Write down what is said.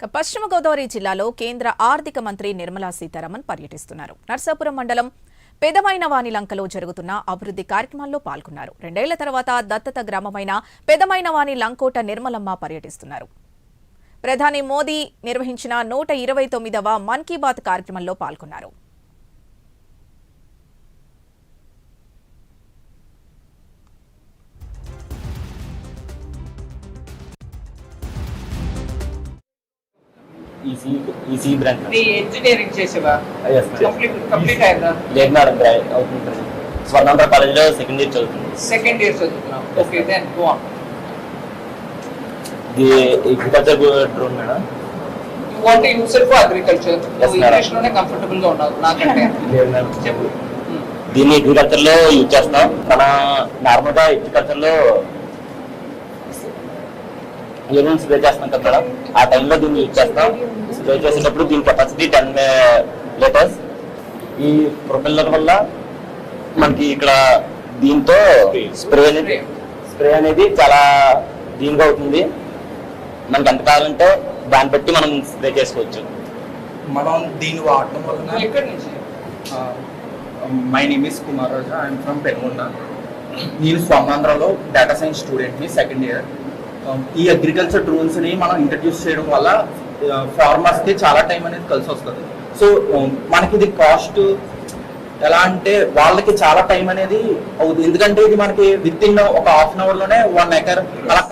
పశ్చిమ గోదావరి జిల్లాలో కేంద్ర ఆర్థిక మంత్రి నిర్మలా సీతారామన్ పర్యటిస్తున్నారు. నర్సాపురం మండలం పెదమైనవానిలంకలో జరుగుతున్న అభివృద్ధి కార్యక్రమాల్లో పాల్గొన్నారు. 2 ఏళ్ల తర్వాత దత్తత గ్రామమైన పెదమైనవాని లంకోట నిర్మలమ్మ పర్యటిస్తున్నారు. ప్రధాని మోదీ నిర్వహించిన 129వ మన్ కీ బాత్ కార్యక్రమంలో పాల్గొన్నారు. ఈసీ బ్రాంచ్ ఇంజనీరింగ్ చేసేవా? కంప్లీట్ అయిందా? లేదు మేడం, అవుతుంది. స్వర్ణాంధ్ర కాలేజీలో సెకండ్ ఇయర్ చదువుతుంది. సెకండ్ ఇయర్ చదువుతున్నాం. Okay, then go on. ఇది agriculture drone madam. You want to use it for agriculture. నువ్వు ఇంగ్లీష్ లోనే కంఫర్టబుల్ గా ఉన్నావు నాకంటే. లేదు మేడం, చెప్పు. దీన్ని అగ్రికల్చర్ లో యూజ్ చేస్తాం. మన నార్మల్ గా అగ్రికల్చర్ లో ఎరువులు స్ప్రే చేస్తాం కదా మేడం, ఆ టైంలో దీన్ని యూజ్ చేస్తాం. స్ప్రే చేసేటప్పుడు దీని కెపాసిటీ 10 లీటర్స్. ఈ ప్రొపెల్లర్ వల్ల మనకి ఇక్కడ దీంతో స్ప్రే అనేది చాలా దీనిగా అవుతుంది. మనకి ఎంత కావాలంటే దాన్ని బట్టి మనం స్ప్రే చేసుకోవచ్చు. మనం దీన్ని వాడటం వలన ఎక్కడి నుంచి? My name is Kumar Raja, I am from Penukonda. నేను స్వర్ణాంధ్రలో డేటా సైన్స్ స్టూడెంట్ని, సెకండ్ ఇయర్. ఈ అగ్రికల్చర్ డ్రోన్స్ని మనం ఇంట్రడ్యూస్ చేయడం వల్ల ఫార్మర్స్కి చాలా టైం అనేది కలిసి వస్తుంది. సో మనకి ఇది కాస్ట్ ఎలా అంటే వాళ్ళకి చాలా టైం అనేది అవుతుంది, ఎందుకంటే ఇది మనకి విత్ ఇన్ ఒక హాఫ్ అన్ అవర్లోనే 1 ఎకర్ అలా